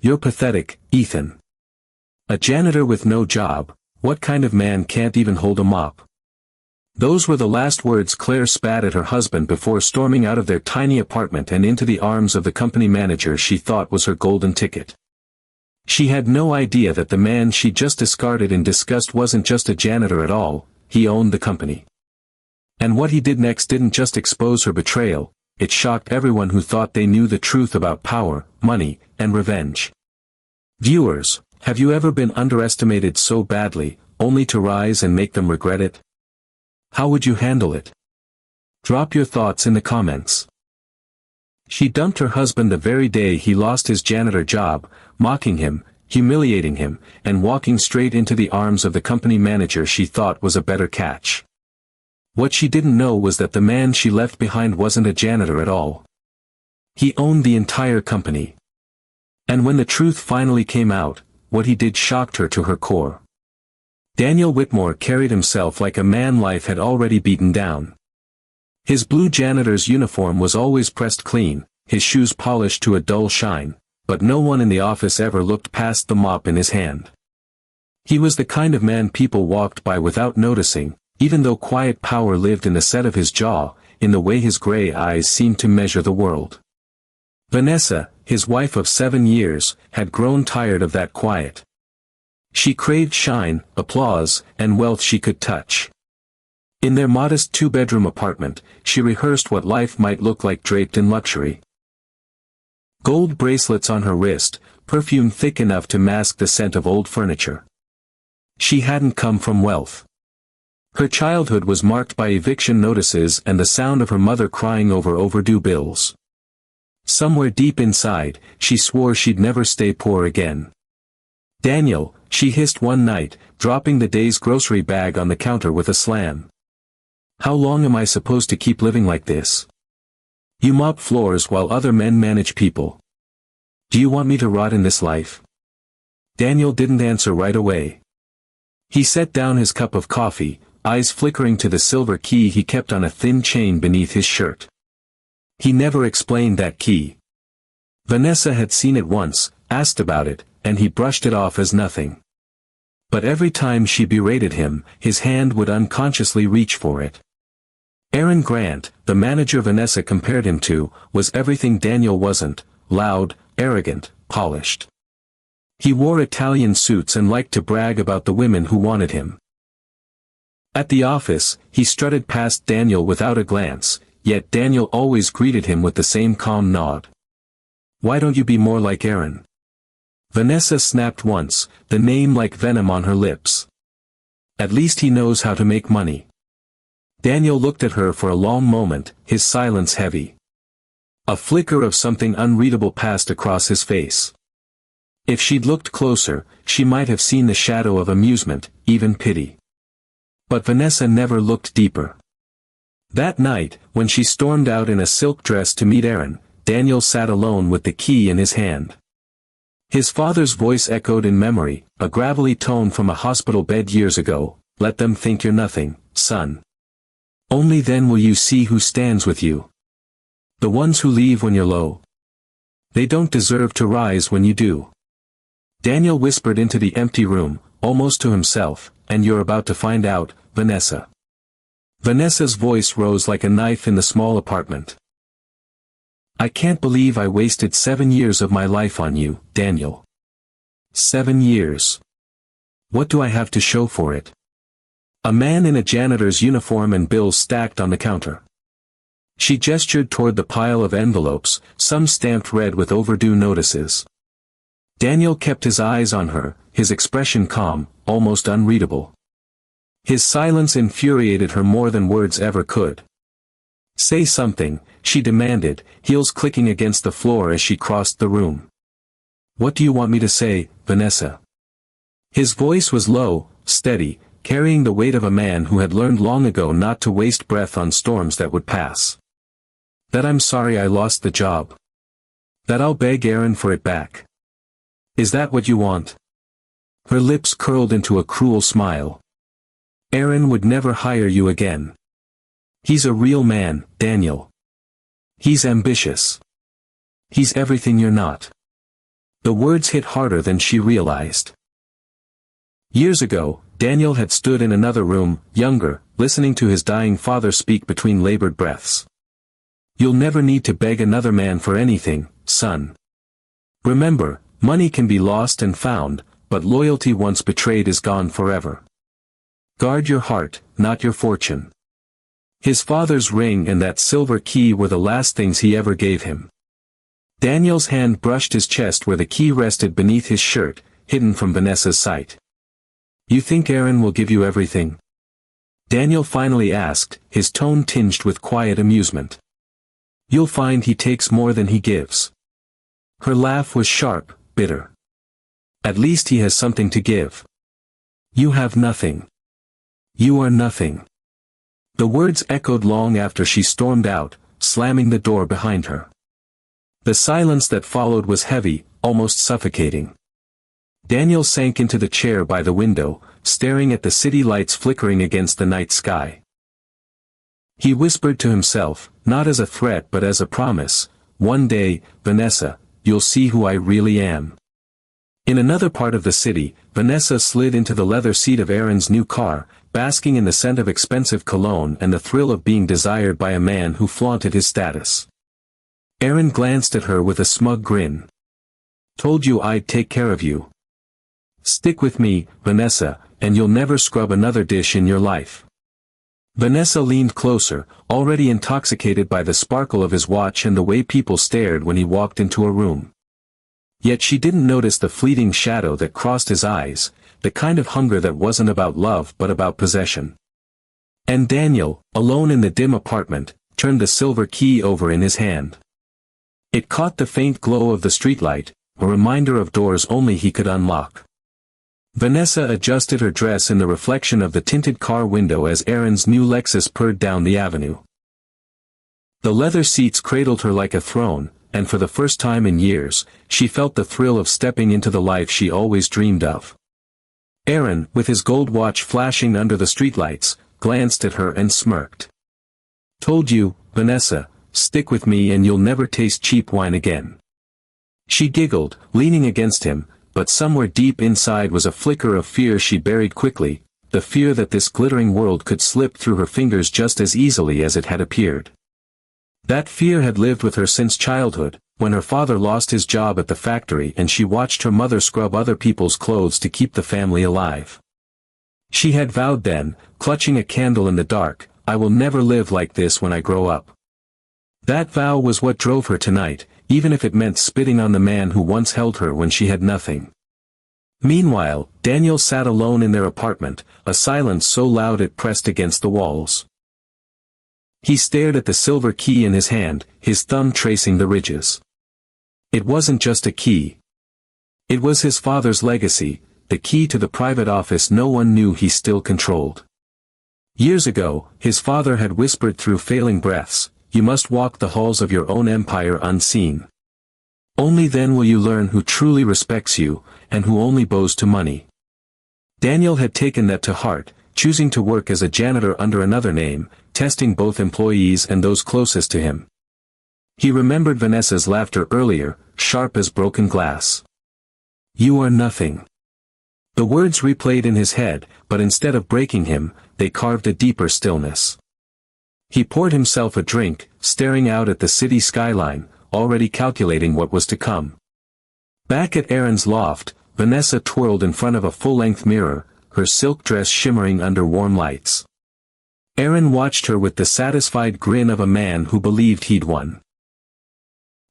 You're pathetic, Ethan. A janitor with no job, what kind of man can't even hold a mop? Those were the last words Claire spat at her husband before storming out of their tiny apartment and into the arms of the company manager she thought was her golden ticket. She had no idea that the man she just discarded in disgust wasn't just a janitor at all, he owned the company. And what he did next didn't just expose her betrayal, it shocked everyone who thought they knew the truth about power, money, and revenge. Viewers, have you ever been underestimated so badly, only to rise and make them regret it? How would you handle it? Drop your thoughts in the comments. She dumped her husband the very day he lost his janitor job, mocking him, humiliating him, and walking straight into the arms of the company manager she thought was a better catch. What she didn't know was that the man she left behind wasn't a janitor at all. He owned the entire company. And when the truth finally came out, what he did shocked her to her core. Daniel Whitmore carried himself like a man life had already beaten down. His blue janitor's uniform was always pressed clean, his shoes polished to a dull shine, but no one in the office ever looked past the mop in his hand. He was the kind of man people walked by without noticing, even though quiet power lived in the set of his jaw, in the way his gray eyes seemed to measure the world. Vanessa, his wife of 7 years, had grown tired of that quiet. She craved shine, applause, and wealth she could touch. In their modest 2-bedroom apartment, she rehearsed what life might look like draped in luxury. Gold bracelets on her wrist, perfume thick enough to mask the scent of old furniture. She hadn't come from wealth. Her childhood was marked by eviction notices and the sound of her mother crying over overdue bills. Somewhere deep inside, she swore she'd never stay poor again. "Daniel," she hissed one night, dropping the day's grocery bag on the counter with a slam. "How long am I supposed to keep living like this? You mop floors while other men manage people. Do you want me to rot in this life?" Daniel didn't answer right away. He set down his cup of coffee, eyes flickering to the silver key he kept on a thin chain beneath his shirt. He never explained that key. Vanessa had seen it once, asked about it, and he brushed it off as nothing. But every time she berated him, his hand would unconsciously reach for it. Aaron Grant, the manager Vanessa compared him to, was everything Daniel wasn't: loud, arrogant, polished. He wore Italian suits and liked to brag about the women who wanted him. At the office, he strutted past Daniel without a glance, yet Daniel always greeted him with the same calm nod. "Why don't you be more like Aaron?" Vanessa snapped once, the name like venom on her lips. "At least he knows how to make money." Daniel looked at her for a long moment, his silence heavy. A flicker of something unreadable passed across his face. If she'd looked closer, she might have seen the shadow of amusement, even pity. But Vanessa never looked deeper. That night, when she stormed out in a silk dress to meet Aaron, Daniel sat alone with the key in his hand. His father's voice echoed in memory, a gravelly tone from a hospital bed years ago: "Let them think you're nothing, son. Only then will you see who stands with you. The ones who leave when you're low. They don't deserve to rise when you do." Daniel whispered into the empty room, almost to himself, "And you're about to find out, Vanessa." Vanessa's voice rose like a knife in the small apartment. "I can't believe I wasted 7 years of my life on you, Daniel. 7 years. What do I have to show for it?" A man in a janitor's uniform and bills stacked on the counter. She gestured toward the pile of envelopes, some stamped red with overdue notices. Daniel kept his eyes on her, his expression calm, almost unreadable. His silence infuriated her more than words ever could. "Say something," she demanded, heels clicking against the floor as she crossed the room. "What do you want me to say, Vanessa?" His voice was low, steady, carrying the weight of a man who had learned long ago not to waste breath on storms that would pass. "That I'm sorry I lost the job. That I'll beg Aaron for it back. Is that what you want?" Her lips curled into a cruel smile. "Aaron would never hire you again. He's a real man, Daniel. He's ambitious. He's everything you're not. The words hit harder than she realized. Years ago, Daniel had stood in another room, younger, listening to his dying father speak between labored breaths. "You'll never need to beg another man for anything, son. Remember, money can be lost and found, but loyalty once betrayed is gone forever. Guard your heart, not your fortune." His father's ring and that silver key were the last things he ever gave him. Daniel's hand brushed his chest where the key rested beneath his shirt, hidden from Vanessa's sight. "You think Aaron will give you everything?" Daniel finally asked, his tone tinged with quiet amusement. "You'll find he takes more than he gives." Her laugh was sharp, bitter. "At least he has something to give. You have nothing. You are nothing." The words echoed long after she stormed out, slamming the door behind her. The silence that followed was heavy, almost suffocating. Daniel sank into the chair by the window, staring at the city lights flickering against the night sky. He whispered to himself, not as a threat but as a promise, "One day, Vanessa, you'll see who I really am." In another part of the city, Vanessa slid into the leather seat of Aaron's new car, basking in the scent of expensive cologne and the thrill of being desired by a man who flaunted his status. Aaron glanced at her with a smug grin. "Told you I'd take care of you. Stick with me, Vanessa, and you'll never scrub another dish in your life." Vanessa leaned closer, already intoxicated by the sparkle of his watch and the way people stared when he walked into a room. Yet she didn't notice the fleeting shadow that crossed his eyes, the kind of hunger that wasn't about love but about possession. And Daniel, alone in the dim apartment, turned the silver key over in his hand. It caught the faint glow of the streetlight, a reminder of doors only he could unlock. Vanessa adjusted her dress in the reflection of the tinted car window as Aaron's new Lexus purred down the avenue. The leather seats cradled her like a throne, and for the first time in years, she felt the thrill of stepping into the life she always dreamed of. Aaron, with his gold watch flashing under the streetlights, glanced at her and smirked. "Told you, Vanessa, stick with me and you'll never taste cheap wine again." She giggled, leaning against him, but somewhere deep inside was a flicker of fear she buried quickly, the fear that this glittering world could slip through her fingers just as easily as it had appeared. That fear had lived with her since childhood, when her father lost his job at the factory and she watched her mother scrub other people's clothes to keep the family alive. She had vowed then, clutching a candle in the dark, "I will never live like this when I grow up." That vow was what drove her tonight, even if it meant spitting on the man who once held her when she had nothing. Meanwhile, Daniel sat alone in their apartment, a silence so loud it pressed against the walls. He stared at the silver key in his hand, his thumb tracing the ridges. It wasn't just a key. It was his father's legacy, the key to the private office no one knew he still controlled. Years ago, his father had whispered through failing breaths, "You must walk the halls of your own empire unseen. Only then will you learn who truly respects you, and who only bows to money." Daniel had taken that to heart, choosing to work as a janitor under another name, testing both employees and those closest to him. He remembered Vanessa's laughter earlier, sharp as broken glass. "You are nothing." The words replayed in his head, but instead of breaking him, they carved a deeper stillness. He poured himself a drink, staring out at the city skyline, already calculating what was to come. Back at Aaron's loft, Vanessa twirled in front of a full-length mirror, her silk dress shimmering under warm lights. Aaron watched her with the satisfied grin of a man who believed he'd won.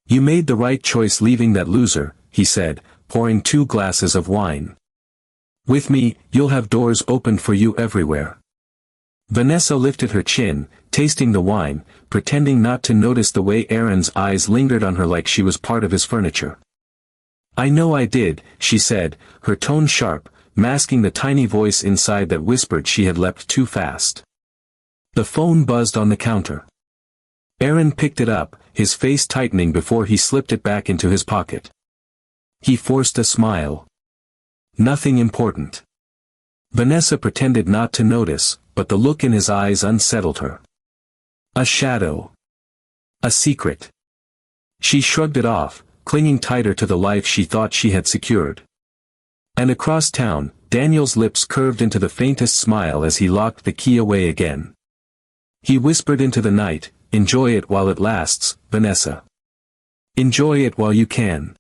"You made the right choice leaving that loser," he said, pouring 2 glasses of wine. "With me, you'll have doors opened for you everywhere." Vanessa lifted her chin, tasting the wine, pretending not to notice the way Aaron's eyes lingered on her like she was part of his furniture. "I know I did," she said, her tone sharp, masking the tiny voice inside that whispered she had leapt too fast. The phone buzzed on the counter. Aaron picked it up, his face tightening before he slipped it back into his pocket. He forced a smile. "Nothing important." Vanessa pretended not to notice, but the look in his eyes unsettled her. "A shadow. A secret." She shrugged it off, clinging tighter to the life she thought she had secured. And across town, Daniel's lips curved into the faintest smile as he locked the key away again. He whispered into the night, "Enjoy it while it lasts, Vanessa. Enjoy it while you can."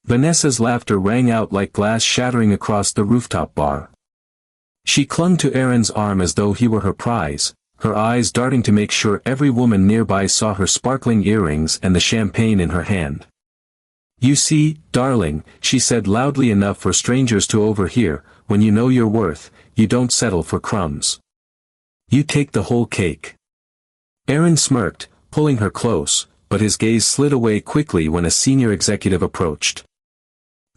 Vanessa's laughter rang out like glass shattering across the rooftop bar. She clung to Aaron's arm as though he were her prize, her eyes darting to make sure every woman nearby saw her sparkling earrings and the champagne in her hand. "You see, darling," she said loudly enough for strangers to overhear, "when you know your worth, you don't settle for crumbs. You take the whole cake." Aaron smirked, pulling her close, but his gaze slid away quickly when a senior executive approached.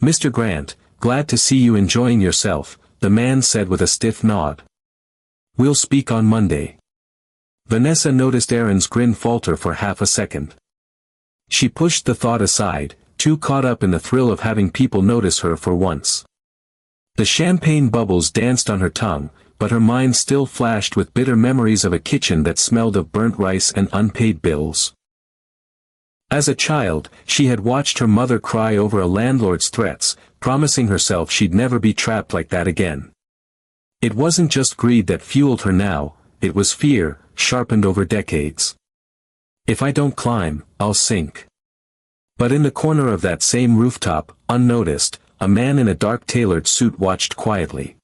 "Mr. Grant, glad to see you enjoying yourself," the man said with a stiff nod. "We'll speak on Monday." Vanessa noticed Aaron's grin falter for half a second. She pushed the thought aside, too caught up in the thrill of having people notice her for once. The champagne bubbles danced on her tongue, but her mind still flashed with bitter memories of a kitchen that smelled of burnt rice and unpaid bills. As a child, she had watched her mother cry over a landlord's threats, promising herself she'd never be trapped like that again. It wasn't just greed that fueled her now, it was fear, sharpened over decades. "If I don't climb, I'll sink." But in the corner of that same rooftop, unnoticed, a man in a dark tailored suit watched quietly.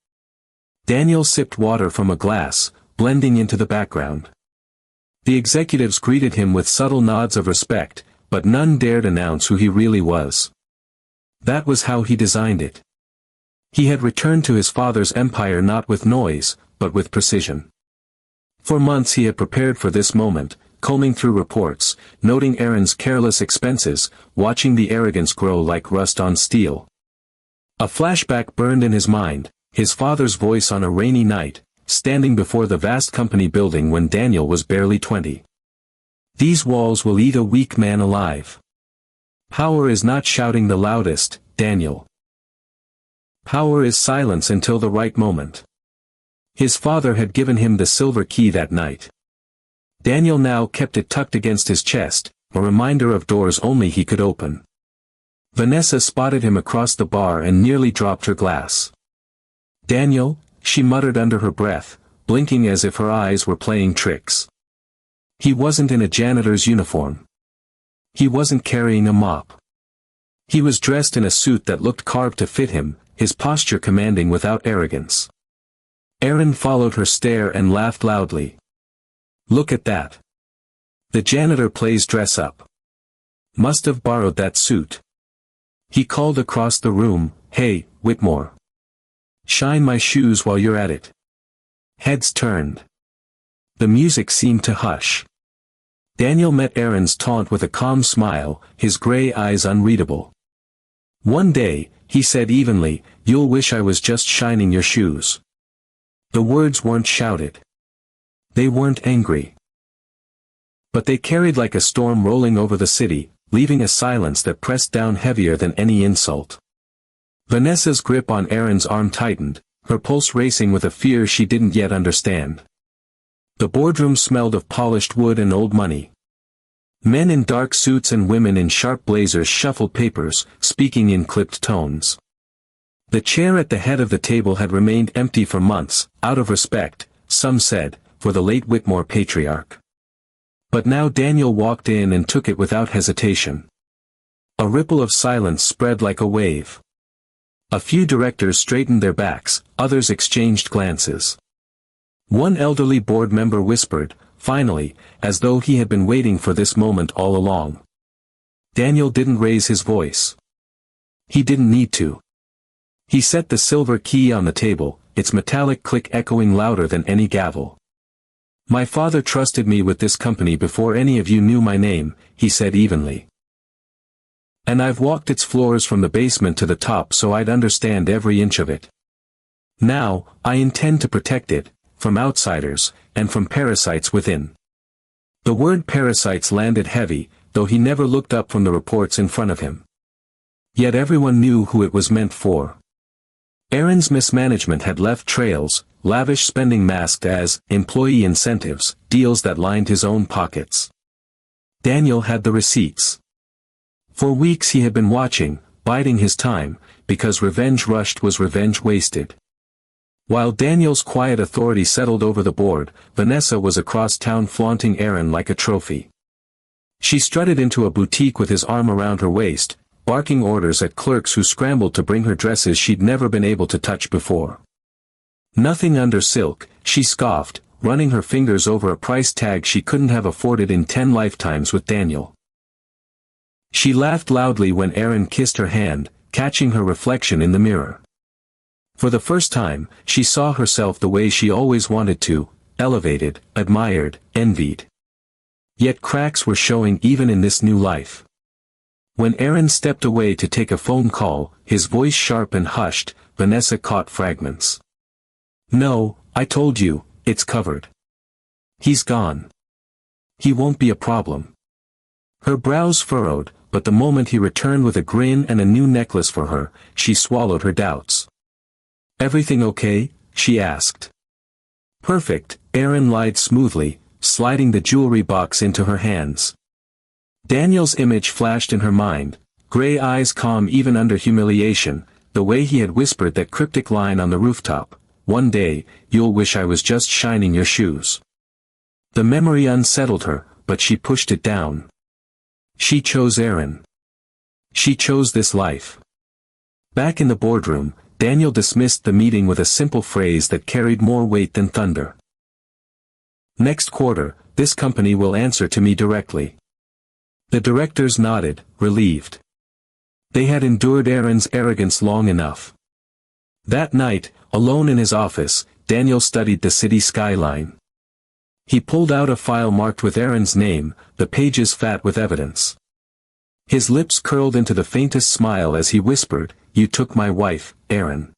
Daniel sipped water from a glass, blending into the background. The executives greeted him with subtle nods of respect, but none dared announce who he really was. That was how he designed it. He had returned to his father's empire not with noise, but with precision. For months he had prepared for this moment, combing through reports, noting Aaron's careless expenses, watching the arrogance grow like rust on steel. A flashback burned in his mind, his father's voice on a rainy night, standing before the vast company building when Daniel was barely 20. "These walls will eat a weak man alive. Power is not shouting the loudest, Daniel. Power is silence until the right moment." His father had given him the silver key that night. Daniel now kept it tucked against his chest, a reminder of doors only he could open. Vanessa spotted him across the bar and nearly dropped her glass. "Daniel," she muttered under her breath, blinking as if her eyes were playing tricks. He wasn't in a janitor's uniform. He wasn't carrying a mop. He was dressed in a suit that looked carved to fit him, his posture commanding without arrogance. Aaron followed her stare and laughed loudly. "Look at that. The janitor plays dress up. Must have borrowed that suit." He called across the room, "Hey, Whitmore. Shine my shoes while you're at it." Heads turned. The music seemed to hush. Daniel met Aaron's taunt with a calm smile, his gray eyes unreadable. "One day," he said evenly, "you'll wish I was just shining your shoes." The words weren't shouted. They weren't angry. But they carried like a storm rolling over the city, leaving a silence that pressed down heavier than any insult. Vanessa's grip on Aaron's arm tightened, her pulse racing with a fear she didn't yet understand. The boardroom smelled of polished wood and old money. Men in dark suits and women in sharp blazers shuffled papers, speaking in clipped tones. The chair at the head of the table had remained empty for months, out of respect, some said, for the late Whitmore patriarch. But now Daniel walked in and took it without hesitation. A ripple of silence spread like a wave. A few directors straightened their backs, others exchanged glances. One elderly board member whispered, finally, as though he had been waiting for this moment all along. Daniel didn't raise his voice. He didn't need to. He set the silver key on the table, its metallic click echoing louder than any gavel. "My father trusted me with this company before any of you knew my name," he said evenly. "And I've walked its floors from the basement to the top so I'd understand every inch of it. Now, I intend to protect it, from outsiders, and from parasites within." The word parasites landed heavy, though he never looked up from the reports in front of him. Yet everyone knew who it was meant for. Aaron's mismanagement had left trails, lavish spending masked as employee incentives, deals that lined his own pockets. Daniel had the receipts. For weeks he had been watching, biding his time, because revenge rushed was revenge wasted. While Daniel's quiet authority settled over the board, Vanessa was across town flaunting Aaron like a trophy. She strutted into a boutique with his arm around her waist, barking orders at clerks who scrambled to bring her dresses she'd never been able to touch before. Nothing under silk, she scoffed, running her fingers over a price tag she couldn't have afforded in 10 lifetimes with Daniel. She laughed loudly when Aaron kissed her hand, catching her reflection in the mirror. For the first time, she saw herself the way she always wanted to, elevated, admired, envied. Yet cracks were showing even in this new life. When Aaron stepped away to take a phone call, his voice sharp and hushed, Vanessa caught fragments. "No, I told you, it's covered. He's gone. He won't be a problem." Her brows furrowed, but the moment he returned with a grin and a new necklace for her, she swallowed her doubts. "Everything okay?" she asked. "Perfect," Aaron lied smoothly, sliding the jewelry box into her hands. Daniel's image flashed in her mind, gray eyes calm even under humiliation, the way he had whispered that cryptic line on the rooftop, "One day, you'll wish I was just shining your shoes." The memory unsettled her, but she pushed it down. She chose Aaron. She chose this life. Back in the boardroom, Daniel dismissed the meeting with a simple phrase that carried more weight than thunder. "Next quarter, this company will answer to me directly." The directors nodded, relieved. They had endured Aaron's arrogance long enough. That night, alone in his office, Daniel studied the city skyline. He pulled out a file marked with Aaron's name, the pages fat with evidence. His lips curled into the faintest smile as he whispered, "You took my wife, Aaron.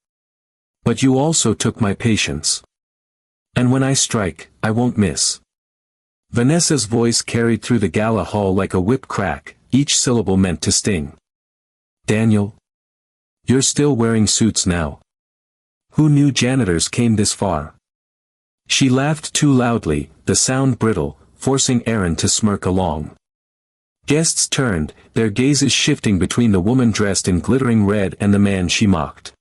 But you also took my patience. And when I strike, I won't miss." Vanessa's voice carried through the gala hall like a whip crack, each syllable meant to sting. "Daniel? You're still wearing suits now. Who knew janitors came this far?" She laughed too loudly, the sound brittle, forcing Aaron to smirk along. Guests turned, their gazes shifting between the woman dressed in glittering red and the man she mocked.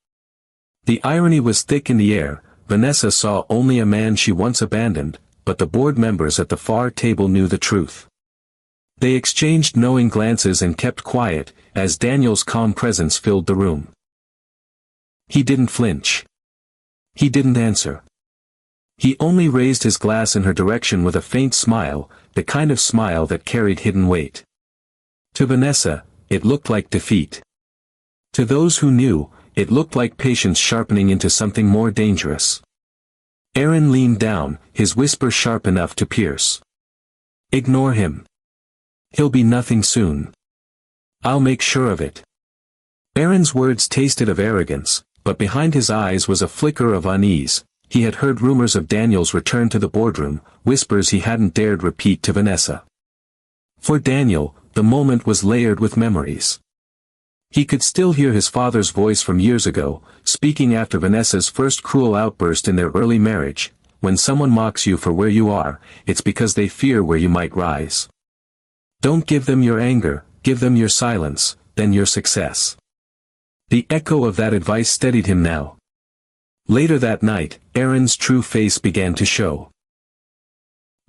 The irony was thick in the air. Vanessa saw only a man she once abandoned, but the board members at the far table knew the truth. They exchanged knowing glances and kept quiet, as Daniel's calm presence filled the room. He didn't flinch. He didn't answer. He only raised his glass in her direction with a faint smile, the kind of smile that carried hidden weight. To Vanessa, it looked like defeat. To those who knew, it looked like patience sharpening into something more dangerous. Aaron leaned down, his whisper sharp enough to pierce. "Ignore him. He'll be nothing soon. I'll make sure of it." Aaron's words tasted of arrogance, but behind his eyes was a flicker of unease. He had heard rumors of Daniel's return to the boardroom, whispers he hadn't dared repeat to Vanessa. For Daniel, the moment was layered with memories. He could still hear his father's voice from years ago, speaking after Vanessa's first cruel outburst in their early marriage, "When someone mocks you for where you are, it's because they fear where you might rise. Don't give them your anger, give them your silence, then your success." The echo of that advice steadied him now. Later that night, Aaron's true face began to show.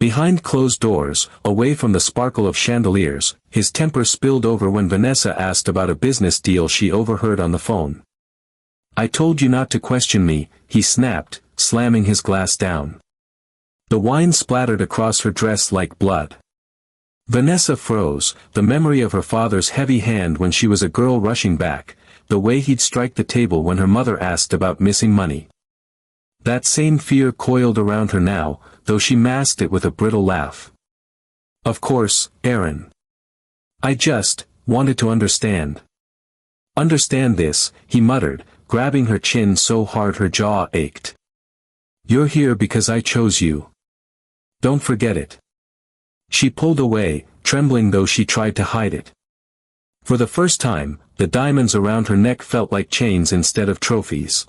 Behind closed doors, away from the sparkle of chandeliers, his temper spilled over when Vanessa asked about a business deal she overheard on the phone. "I told you not to question me," he snapped, slamming his glass down. The wine splattered across her dress like blood. Vanessa froze, the memory of her father's heavy hand when she was a girl rushing back, the way he'd strike the table when her mother asked about missing money. That same fear coiled around her now, though she masked it with a brittle laugh. "Of course, Aaron. I just wanted to understand." "Understand this," he muttered, grabbing her chin so hard her jaw ached. "You're here because I chose you. Don't forget it." She pulled away, trembling though she tried to hide it. For the first time, the diamonds around her neck felt like chains instead of trophies.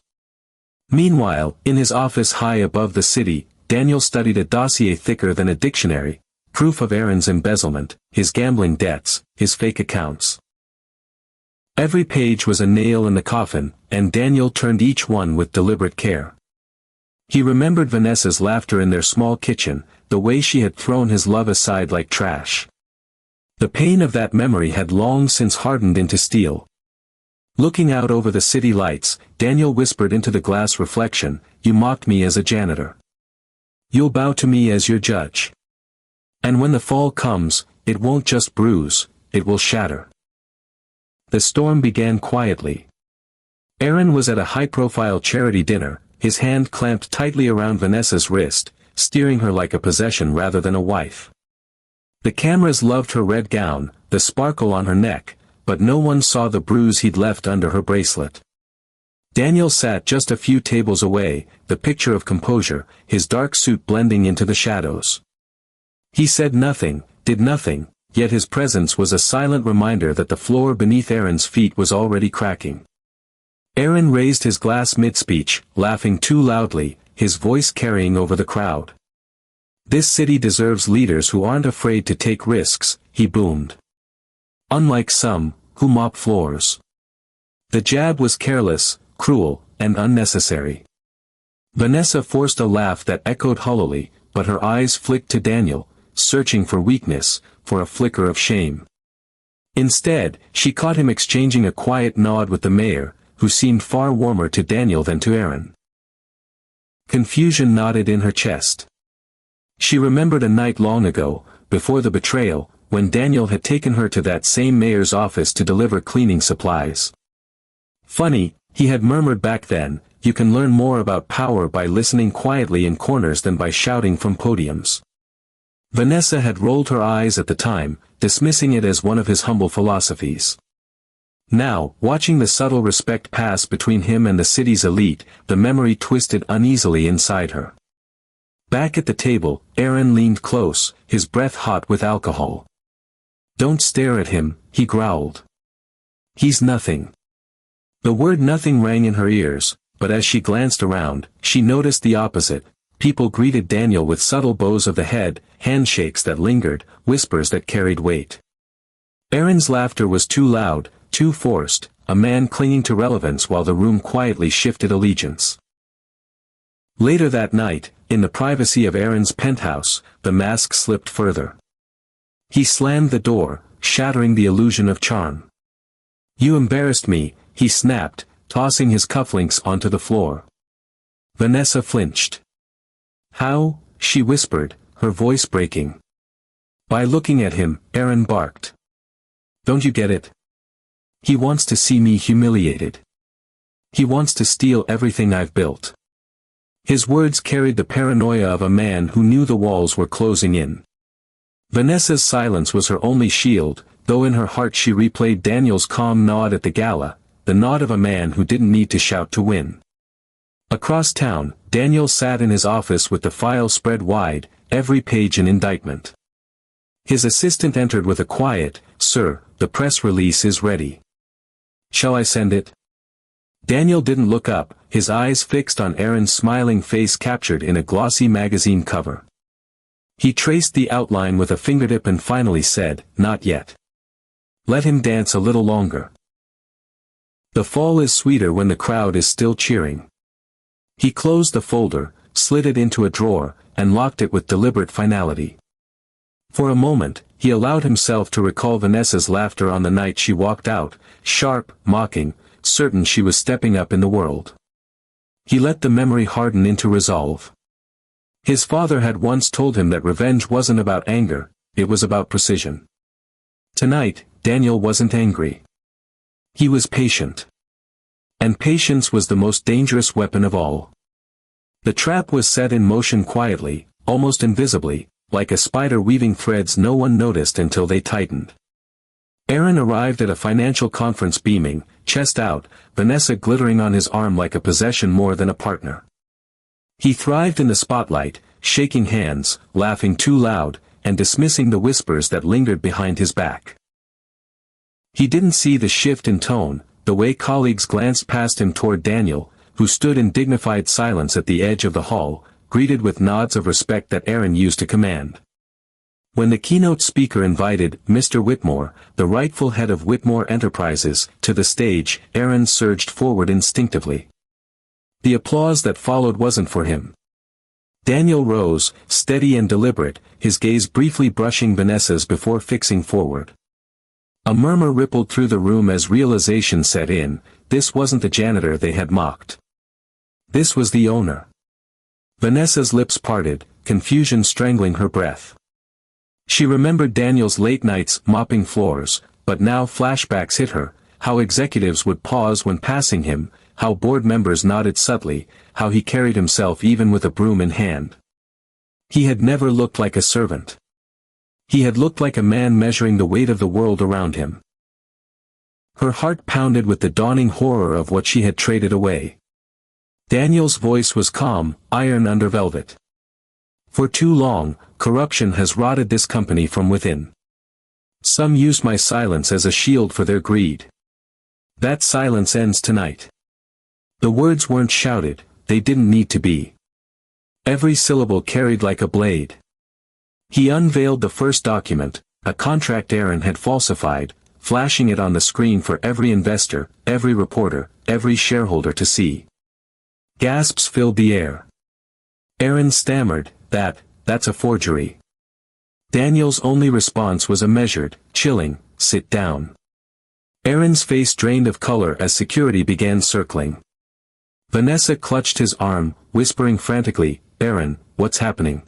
Meanwhile, in his office high above the city, Daniel studied a dossier thicker than a dictionary, proof of Aaron's embezzlement, his gambling debts, his fake accounts. Every page was a nail in the coffin, and Daniel turned each one with deliberate care. He remembered Vanessa's laughter in their small kitchen, the way she had thrown his love aside like trash. The pain of that memory had long since hardened into steel. Looking out over the city lights, Daniel whispered into the glass reflection, "You mocked me as a janitor. You'll bow to me as your judge. And when the fall comes, it won't just bruise, it will shatter." The storm began quietly. Aaron was at a high-profile charity dinner, his hand clamped tightly around Vanessa's wrist, steering her like a possession rather than a wife. The cameras loved her red gown, the sparkle on her neck, but no one saw the bruise he'd left under her bracelet. Daniel sat just a few tables away, the picture of composure, his dark suit blending into the shadows. He said nothing, did nothing, yet his presence was a silent reminder that the floor beneath Aaron's feet was already cracking. Aaron raised his glass mid-speech, laughing too loudly, his voice carrying over the crowd. "This city deserves leaders who aren't afraid to take risks," he boomed. "Unlike some, who mop floors." The jab was careless, cruel, and unnecessary. Vanessa forced a laugh that echoed hollowly, but her eyes flicked to Daniel, searching for weakness, for a flicker of shame. Instead, she caught him exchanging a quiet nod with the mayor, who seemed far warmer to Daniel than to Aaron. Confusion knotted in her chest. She remembered a night long ago, before the betrayal, when Daniel had taken her to that same mayor's office to deliver cleaning supplies. "Funny," he had murmured back then, "you can learn more about power by listening quietly in corners than by shouting from podiums." Vanessa had rolled her eyes at the time, dismissing it as one of his humble philosophies. Now, watching the subtle respect pass between him and the city's elite, the memory twisted uneasily inside her. Back at the table, Aaron leaned close, his breath hot with alcohol. "Don't stare at him," he growled. "He's nothing." The word nothing rang in her ears, but as she glanced around, she noticed the opposite. People greeted Daniel with subtle bows of the head, handshakes that lingered, whispers that carried weight. Aaron's laughter was too loud, too forced, a man clinging to relevance while the room quietly shifted allegiance. Later that night, in the privacy of Aaron's penthouse, the mask slipped further. He slammed the door, shattering the illusion of charm. "You embarrassed me," he snapped, tossing his cufflinks onto the floor. Vanessa flinched. "How?" she whispered, her voice breaking. "By looking at him," Aaron barked. "Don't you get it? He wants to see me humiliated. He wants to steal everything I've built." His words carried the paranoia of a man who knew the walls were closing in. Vanessa's silence was her only shield, though in her heart she replayed Daniel's calm nod at the gala, the nod of a man who didn't need to shout to win. Across town, Daniel sat in his office with the file spread wide, every page an indictment. His assistant entered with a quiet, "Sir, the press release is ready. Shall I send it?" Daniel didn't look up, his eyes fixed on Aaron's smiling face captured in a glossy magazine cover. He traced the outline with a fingertip and finally said, "Not yet. Let him dance a little longer. The fall is sweeter when the crowd is still cheering." He closed the folder, slid it into a drawer, and locked it with deliberate finality. For a moment, he allowed himself to recall Vanessa's laughter on the night she walked out, sharp, mocking, certain she was stepping up in the world. He let the memory harden into resolve. His father had once told him that revenge wasn't about anger, it was about precision. Tonight, Daniel wasn't angry. He was patient. And patience was the most dangerous weapon of all. The trap was set in motion quietly, almost invisibly, like a spider weaving threads no one noticed until they tightened. Aaron arrived at a financial conference beaming, chest out, Vanessa glittering on his arm like a possession more than a partner. He thrived in the spotlight, shaking hands, laughing too loud, and dismissing the whispers that lingered behind his back. He didn't see the shift in tone, the way colleagues glanced past him toward Daniel, who stood in dignified silence at the edge of the hall, greeted with nods of respect that Aaron used to command. When the keynote speaker invited Mr. Whitmore, the rightful head of Whitmore Enterprises, to the stage, Aaron surged forward instinctively. The applause that followed wasn't for him. Daniel rose, steady and deliberate, his gaze briefly brushing Vanessa's before fixing forward. A murmur rippled through the room as realization set in, this wasn't the janitor they had mocked. This was the owner. Vanessa's lips parted, confusion strangling her breath. She remembered Daniel's late nights mopping floors, but now flashbacks hit her, how executives would pause when passing him, how board members nodded subtly, how he carried himself even with a broom in hand. He had never looked like a servant. He had looked like a man measuring the weight of the world around him. Her heart pounded with the dawning horror of what she had traded away. Daniel's voice was calm, iron under velvet. For too long, corruption has rotted this company from within. Some use my silence as a shield for their greed. That silence ends tonight. The words weren't shouted, they didn't need to be. Every syllable carried like a blade. He unveiled the first document, a contract Aaron had falsified, flashing it on the screen for every investor, every reporter, every shareholder to see. Gasps filled the air. Aaron stammered, that's a forgery. Daniel's only response was a measured, chilling, sit down. Aaron's face drained of color as security began circling. Vanessa clutched his arm, whispering frantically, Aaron, what's happening?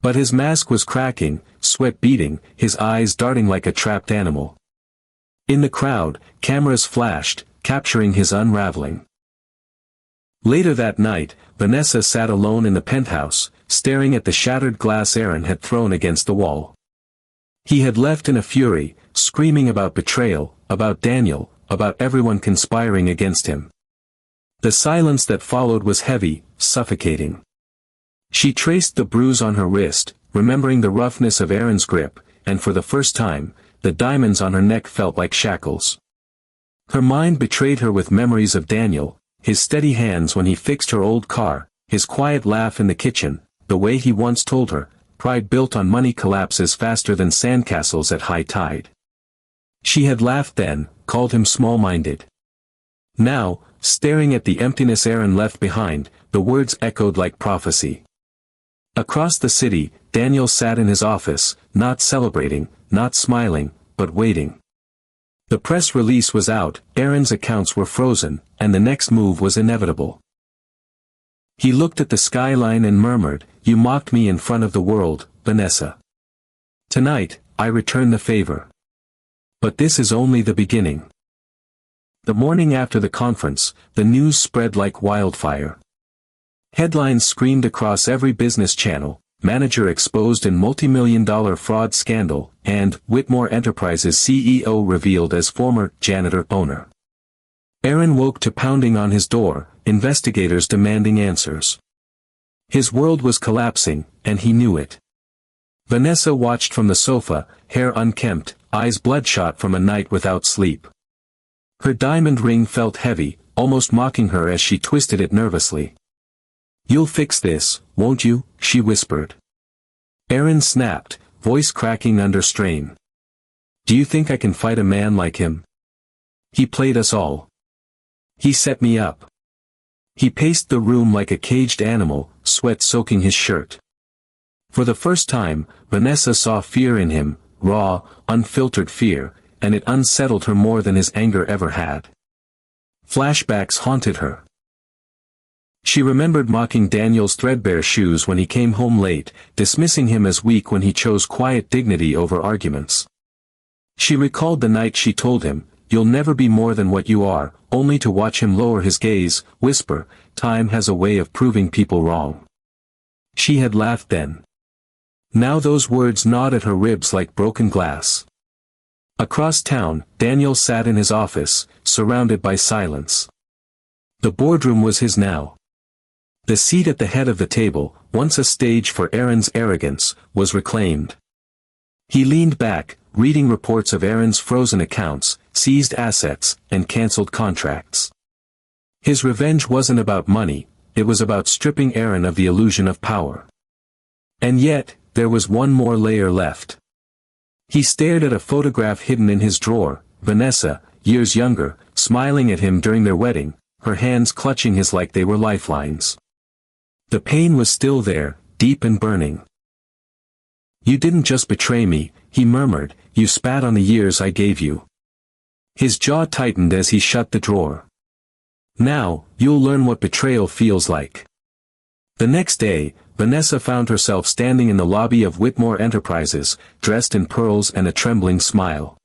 But his mask was cracking, sweat beading, his eyes darting like a trapped animal. In the crowd, cameras flashed, capturing his unraveling. Later that night, Vanessa sat alone in the penthouse, staring at the shattered glass Aaron had thrown against the wall. He had left in a fury, screaming about betrayal, about Daniel, about everyone conspiring against him. The silence that followed was heavy, suffocating. She traced the bruise on her wrist, remembering the roughness of Aaron's grip, and for the first time, the diamonds on her neck felt like shackles. Her mind betrayed her with memories of Daniel, his steady hands when he fixed her old car, his quiet laugh in the kitchen, the way he once told her, pride built on money collapses faster than sandcastles at high tide. She had laughed then, called him small-minded. Now, staring at the emptiness Aaron left behind, the words echoed like prophecy. Across the city, Daniel sat in his office, not celebrating, not smiling, but waiting. The press release was out, Aaron's accounts were frozen, and the next move was inevitable. He looked at the skyline and murmured, "You mocked me in front of the world, Vanessa. Tonight, I return the favor. But this is only the beginning." The morning after the conference, the news spread like wildfire. Headlines screamed across every business channel, manager exposed in multi-million-dollar fraud scandal, and Whitmore Enterprises CEO revealed as former janitor owner. Aaron woke to pounding on his door, investigators demanding answers. His world was collapsing, and he knew it. Vanessa watched from the sofa, hair unkempt, eyes bloodshot from a night without sleep. Her diamond ring felt heavy, almost mocking her as she twisted it nervously. "You'll fix this, won't you?" she whispered. Aaron snapped, voice cracking under strain. "Do you think I can fight a man like him? He played us all. He set me up." He paced the room like a caged animal, sweat soaking his shirt. For the first time, Vanessa saw fear in him, raw, unfiltered fear, and it unsettled her more than his anger ever had. Flashbacks haunted her. She remembered mocking Daniel's threadbare shoes when he came home late, dismissing him as weak when he chose quiet dignity over arguments. She recalled the night she told him, "You'll never be more than what you are," only to watch him lower his gaze, whisper, "Time has a way of proving people wrong." She had laughed then. Now those words gnawed at her ribs like broken glass. Across town, Daniel sat in his office, surrounded by silence. The boardroom was his now. The seat at the head of the table, once a stage for Aaron's arrogance, was reclaimed. He leaned back, reading reports of Aaron's frozen accounts, seized assets, and cancelled contracts. His revenge wasn't about money, it was about stripping Aaron of the illusion of power. And yet, there was one more layer left. He stared at a photograph hidden in his drawer, Vanessa, years younger, smiling at him during their wedding, her hands clutching his like they were lifelines. The pain was still there, deep and burning. "You didn't just betray me," he murmured, "you spat on the years I gave you." His jaw tightened as he shut the drawer. "Now, you'll learn what betrayal feels like." The next day, Vanessa found herself standing in the lobby of Whitmore Enterprises, dressed in pearls and a trembling smile.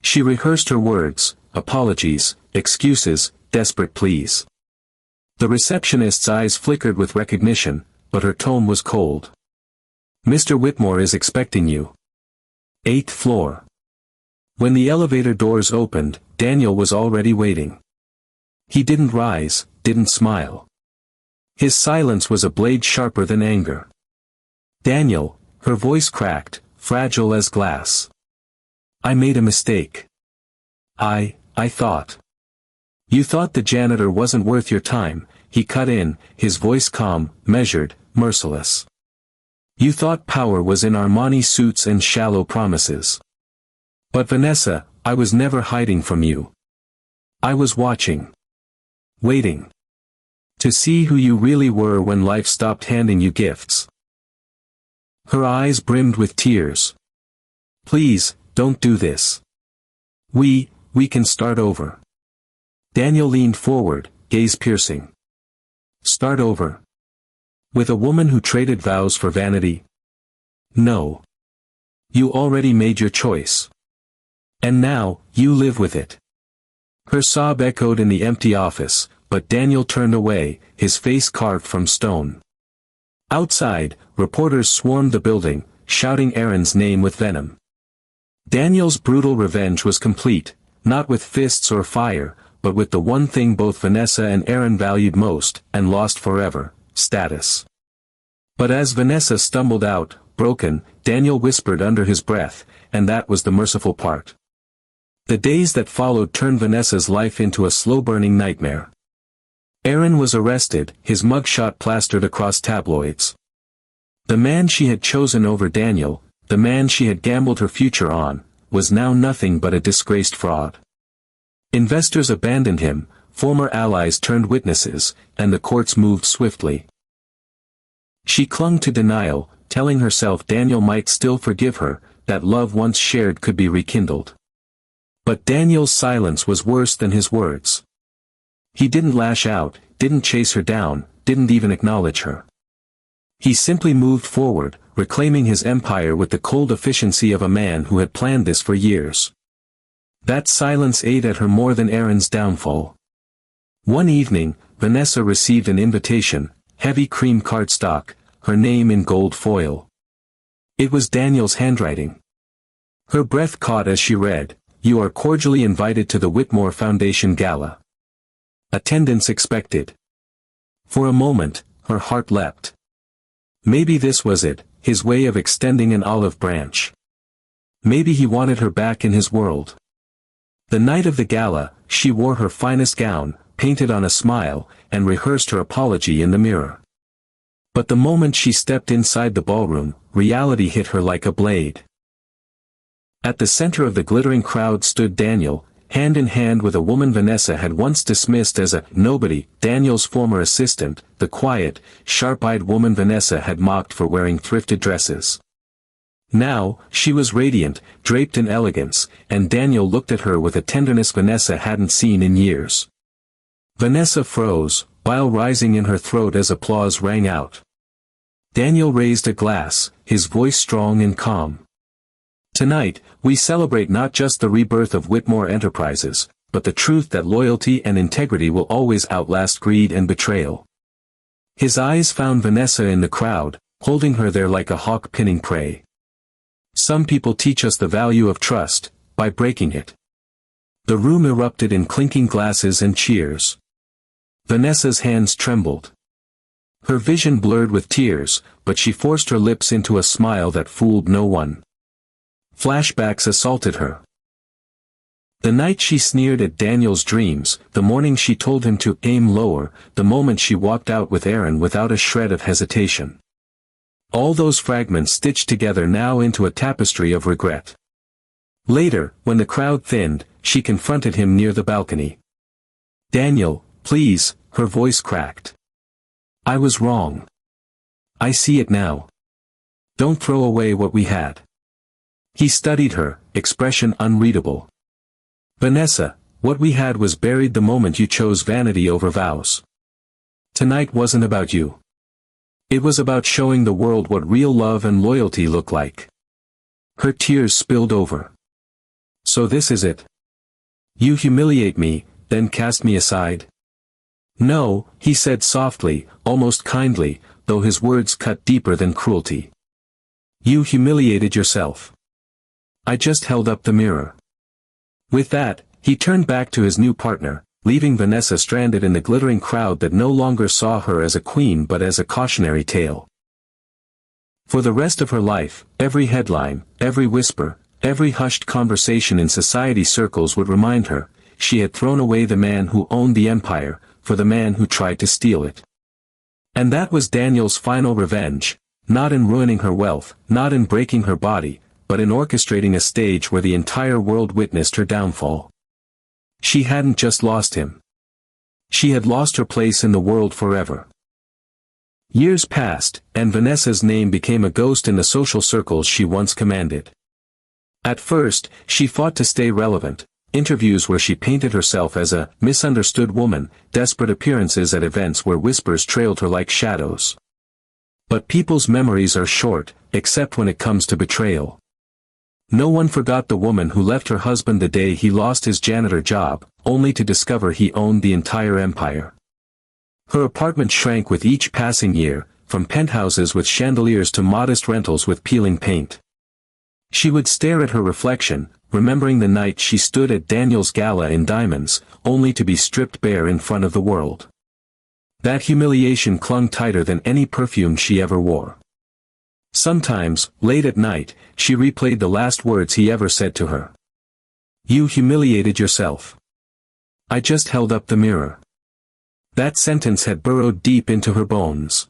She rehearsed her words, apologies, excuses, desperate pleas. The receptionist's eyes flickered with recognition, but her tone was cold. "Mr. Whitmore is expecting you. 8th floor." When the elevator doors opened, Daniel was already waiting. He didn't rise, didn't smile. His silence was a blade sharper than anger. "Daniel," her voice cracked, fragile as glass. "I made a mistake. I thought. You thought the janitor wasn't worth your time," he cut in, his voice calm, measured, merciless. "You thought power was in Armani suits and shallow promises. But Vanessa, I was never hiding from you. I was watching. Waiting. To see who you really were when life stopped handing you gifts." Her eyes brimmed with tears. "Please, don't do this. We can start over." Daniel leaned forward, gaze piercing. "Start over? With a woman who traded vows for vanity? No. You already made your choice. And now, you live with it." Her sob echoed in the empty office, but Daniel turned away, his face carved from stone. Outside, reporters swarmed the building, shouting Aaron's name with venom. Daniel's brutal revenge was complete, not with fists or fire, but with the one thing both Vanessa and Aaron valued most, and lost forever, status. But as Vanessa stumbled out, broken, Daniel whispered under his breath, and that was the merciful part. The days that followed turned Vanessa's life into a slow-burning nightmare. Aaron was arrested, his mugshot plastered across tabloids. The man she had chosen over Daniel, the man she had gambled her future on, was now nothing but a disgraced fraud. Investors abandoned him, former allies turned witnesses, and the courts moved swiftly. She clung to denial, telling herself Daniel might still forgive her, that love once shared could be rekindled. But Daniel's silence was worse than his words. He didn't lash out, didn't chase her down, didn't even acknowledge her. He simply moved forward, reclaiming his empire with the cold efficiency of a man who had planned this for years. That silence ate at her more than Aaron's downfall. One evening, Vanessa received an invitation, heavy cream cardstock, her name in gold foil. It was Daniel's handwriting. Her breath caught as she read, "You are cordially invited to the Whitmore Foundation Gala. Attendance expected." For a moment, her heart leapt. Maybe this was it, his way of extending an olive branch. Maybe he wanted her back in his world. The night of the gala, she wore her finest gown, painted on a smile, and rehearsed her apology in the mirror. But the moment she stepped inside the ballroom, reality hit her like a blade. At the center of the glittering crowd stood Daniel, hand in hand with a woman Vanessa had once dismissed as a nobody, Daniel's former assistant, the quiet, sharp-eyed woman Vanessa had mocked for wearing thrifted dresses. Now, she was radiant, draped in elegance, and Daniel looked at her with a tenderness Vanessa hadn't seen in years. Vanessa froze, bile rising in her throat as applause rang out. Daniel raised a glass, his voice strong and calm. "Tonight, we celebrate not just the rebirth of Whitmore Enterprises, but the truth that loyalty and integrity will always outlast greed and betrayal." His eyes found Vanessa in the crowd, holding her there like a hawk pinning prey. "Some people teach us the value of trust, by breaking it." The room erupted in clinking glasses and cheers. Vanessa's hands trembled. Her vision blurred with tears, but she forced her lips into a smile that fooled no one. Flashbacks assaulted her. The night she sneered at Daniel's dreams, the morning she told him to aim lower, the moment she walked out with Aaron without a shred of hesitation. All those fragments stitched together now into a tapestry of regret. Later, when the crowd thinned, she confronted him near the balcony. "Daniel, please," her voice cracked. "I was wrong. I see it now. Don't throw away what we had." He studied her, expression unreadable. "Vanessa, what we had was buried the moment you chose vanity over vows. Tonight wasn't about you. It was about showing the world what real love and loyalty look like." Her tears spilled over. "So this is it? You humiliate me, then cast me aside?" "No," he said softly, almost kindly, though his words cut deeper than cruelty. "You humiliated yourself. I just held up the mirror." With that, he turned back to his new partner, leaving Vanessa stranded in the glittering crowd that no longer saw her as a queen but as a cautionary tale. For the rest of her life, every headline, every whisper, every hushed conversation in society circles would remind her, she had thrown away the man who owned the empire, for the man who tried to steal it. And that was Daniel's final revenge, not in ruining her wealth, not in breaking her body, but in orchestrating a stage where the entire world witnessed her downfall. She hadn't just lost him. She had lost her place in the world forever. Years passed, and Vanessa's name became a ghost in the social circles she once commanded. At first, she fought to stay relevant, interviews where she painted herself as a misunderstood woman, desperate appearances at events where whispers trailed her like shadows. But people's memories are short, except when it comes to betrayal. No one forgot the woman who left her husband the day he lost his janitor job, only to discover he owned the entire empire. Her apartment shrank with each passing year, from penthouses with chandeliers to modest rentals with peeling paint. She would stare at her reflection, remembering the night she stood at Daniel's gala in diamonds, only to be stripped bare in front of the world. That humiliation clung tighter than any perfume she ever wore. Sometimes, late at night, she replayed the last words he ever said to her. "You humiliated yourself. I just held up the mirror." That sentence had burrowed deep into her bones.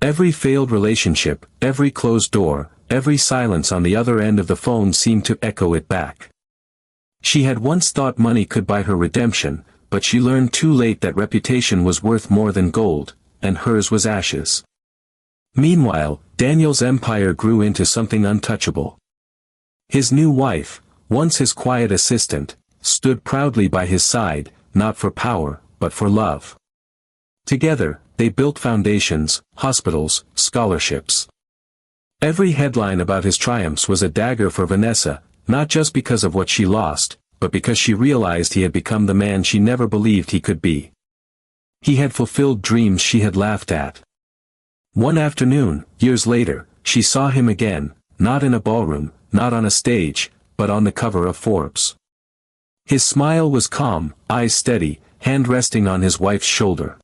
Every failed relationship, every closed door, every silence on the other end of the phone seemed to echo it back. She had once thought money could buy her redemption, but she learned too late that reputation was worth more than gold, and hers was ashes. Meanwhile, Daniel's empire grew into something untouchable. His new wife, once his quiet assistant, stood proudly by his side, not for power, but for love. Together, they built foundations, hospitals, scholarships. Every headline about his triumphs was a dagger for Vanessa, not just because of what she lost, but because she realized he had become the man she never believed he could be. He had fulfilled dreams she had laughed at. One afternoon, years later, she saw him again, not in a ballroom, not on a stage, but on the cover of Forbes. His smile was calm, eyes steady, hand resting on his wife's shoulder.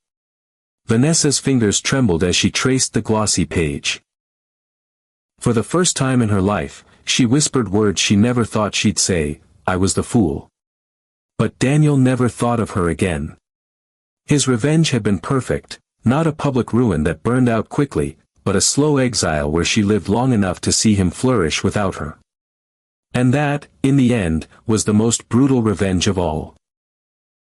Vanessa's fingers trembled as she traced the glossy page. For the first time in her life, she whispered words she never thought she'd say, "I was the fool." But Daniel never thought of her again. His revenge had been perfect, not a public ruin that burned out quickly, but a slow exile where she lived long enough to see him flourish without her. And that, in the end, was the most brutal revenge of all.